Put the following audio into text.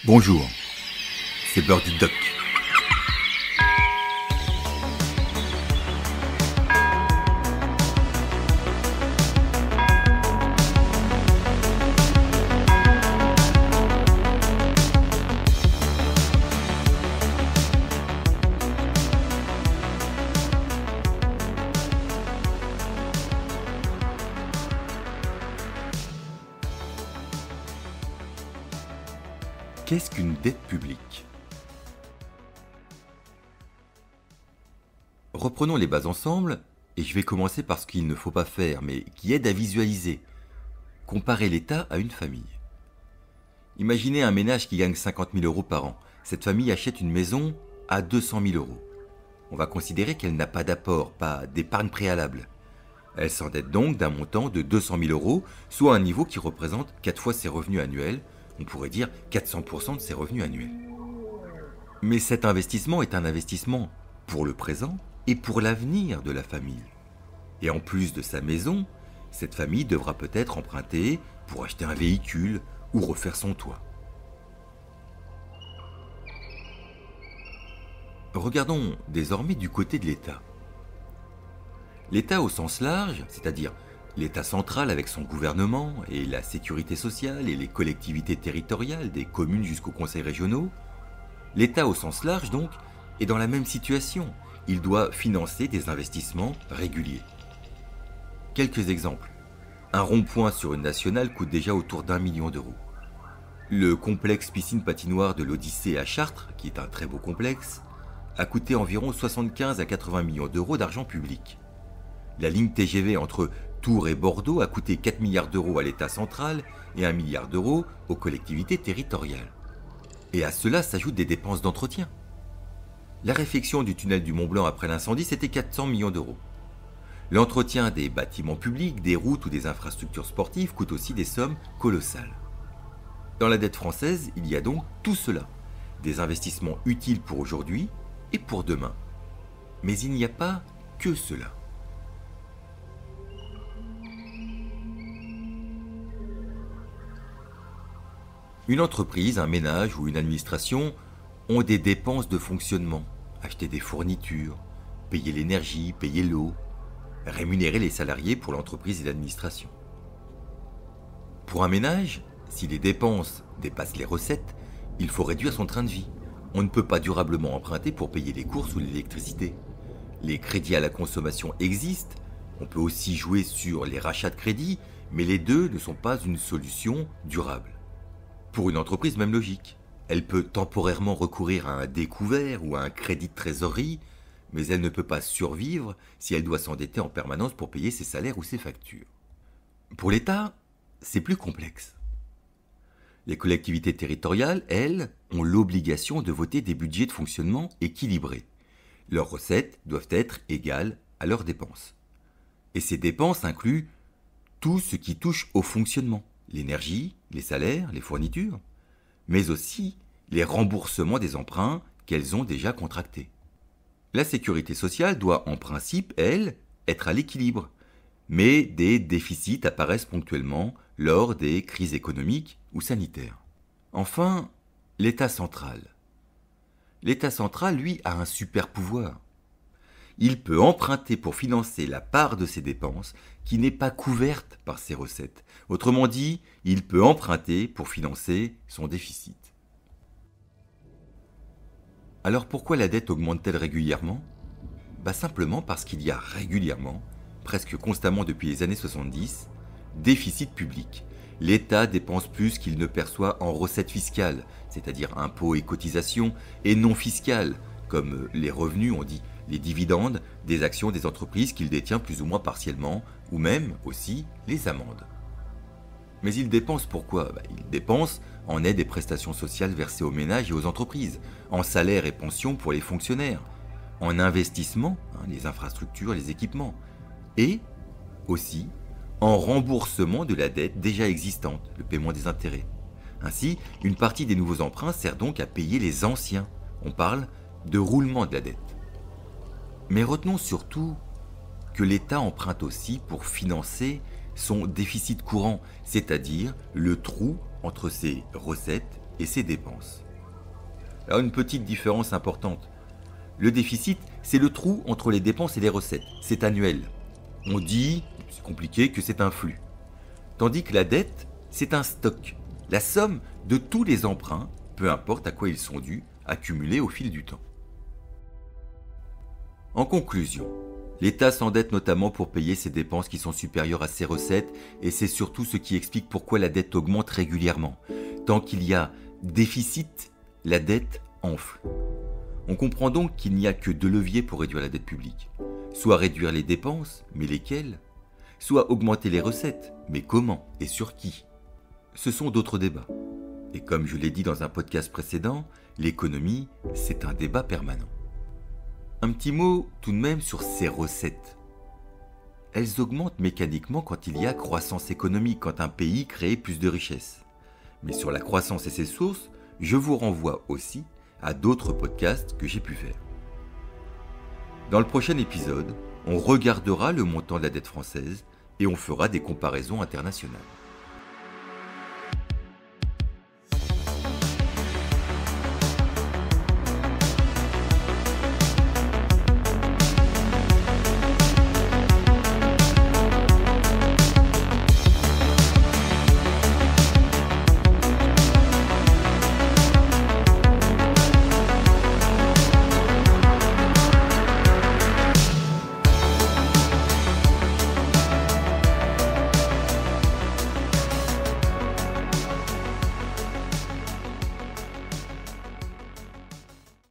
Bonjour, c'est Birdie Duck. Qu'est-ce qu'une dette publique? Reprenons les bases ensemble, et je vais commencer par ce qu'il ne faut pas faire, mais qui aide à visualiser. Comparer l'État à une famille. Imaginez un ménage qui gagne 50 000 € par an. Cette famille achète une maison à 200 000 €. On va considérer qu'elle n'a pas d'apport, pas d'épargne préalable. Elle s'endette donc d'un montant de 200 000 €, soit un niveau qui représente 4 fois ses revenus annuels. On pourrait dire 400% de ses revenus annuels. Mais cet investissement est un investissement pour le présent et pour l'avenir de la famille. Et en plus de sa maison, cette famille devra peut-être emprunter pour acheter un véhicule ou refaire son toit. Regardons désormais du côté de l'État. L'État au sens large, c'est-à-dire l'État central avec son gouvernement et la sécurité sociale et les collectivités territoriales des communes jusqu'aux conseils régionaux, l'État au sens large donc est dans la même situation. Il doit financer des investissements réguliers. Quelques exemples. Un rond-point sur une nationale coûte déjà autour d'1 million d'euros. Le complexe piscine-patinoire de l'Odyssée à Chartres, qui est un très beau complexe, a coûté environ 75 à 80 millions d'euros d'argent public. La ligne TGV entre Tours et Bordeaux a coûté 4 milliards d'euros à l'État central et 1 milliard d'euros aux collectivités territoriales. Et à cela s'ajoutent des dépenses d'entretien. La réfection du tunnel du Mont-Blanc après l'incendie, c'était 400 millions d'euros. L'entretien des bâtiments publics, des routes ou des infrastructures sportives coûte aussi des sommes colossales. Dans la dette française, il y a donc tout cela, des investissements utiles pour aujourd'hui et pour demain. Mais il n'y a pas que cela. Une entreprise, un ménage ou une administration ont des dépenses de fonctionnement, acheter des fournitures, payer l'énergie, payer l'eau, rémunérer les salariés pour l'entreprise et l'administration. Pour un ménage, si les dépenses dépassent les recettes, il faut réduire son train de vie. On ne peut pas durablement emprunter pour payer les courses ou l'électricité. Les crédits à la consommation existent, on peut aussi jouer sur les rachats de crédits, mais les deux ne sont pas une solution durable. Pour une entreprise, même logique. Elle peut temporairement recourir à un découvert ou à un crédit de trésorerie, mais elle ne peut pas survivre si elle doit s'endetter en permanence pour payer ses salaires ou ses factures. Pour l'État, c'est plus complexe. Les collectivités territoriales, elles, ont l'obligation de voter des budgets de fonctionnement équilibrés. Leurs recettes doivent être égales à leurs dépenses. Et ces dépenses incluent tout ce qui touche au fonctionnement. L'énergie, les salaires, les fournitures, mais aussi les remboursements des emprunts qu'elles ont déjà contractés. La sécurité sociale doit en principe, elle, être à l'équilibre, mais des déficits apparaissent ponctuellement lors des crises économiques ou sanitaires. Enfin, l'État central. L'État central, lui, a un super pouvoir. Il peut emprunter pour financer la part de ses dépenses qui n'est pas couverte par ses recettes. Autrement dit, il peut emprunter pour financer son déficit. Alors pourquoi la dette augmente-t-elle régulièrement? Simplement parce qu'il y a régulièrement, presque constamment depuis les années 70, déficit public. L'État dépense plus qu'il ne perçoit en recettes fiscales, c'est-à-dire impôts et cotisations, et non fiscales, comme les revenus, on dit, les dividendes des actions des entreprises qu'il détient plus ou moins partiellement, ou même aussi les amendes. Mais il dépense pourquoi? Il dépense en aide et prestations sociales versées aux ménages et aux entreprises, en salaires et pensions pour les fonctionnaires, en investissement, les infrastructures, les équipements, et aussi en remboursement de la dette déjà existante, le paiement des intérêts. Ainsi, une partie des nouveaux emprunts sert donc à payer les anciens. On parle de roulement de la dette. Mais retenons surtout que l'État emprunte aussi pour financer son déficit courant, c'est-à-dire le trou entre ses recettes et ses dépenses. Alors une petite différence importante. Le déficit, c'est le trou entre les dépenses et les recettes. C'est annuel. On dit, c'est compliqué, que c'est un flux. Tandis que la dette, c'est un stock. La somme de tous les emprunts, peu importe à quoi ils sont dus, accumulés au fil du temps. En conclusion, l'État s'endette notamment pour payer ses dépenses qui sont supérieures à ses recettes et c'est surtout ce qui explique pourquoi la dette augmente régulièrement. Tant qu'il y a déficit, la dette enfle. On comprend donc qu'il n'y a que deux leviers pour réduire la dette publique. Soit réduire les dépenses, mais lesquelles ? Soit augmenter les recettes, mais comment et sur qui ? Ce sont d'autres débats. Et comme je l'ai dit dans un podcast précédent, l'économie, c'est un débat permanent. Un petit mot tout de même sur ces recettes. Elles augmentent mécaniquement quand il y a croissance économique, quand un pays crée plus de richesses. Mais sur la croissance et ses sources, je vous renvoie aussi à d'autres podcasts que j'ai pu faire. Dans le prochain épisode, on regardera le montant de la dette française et on fera des comparaisons internationales.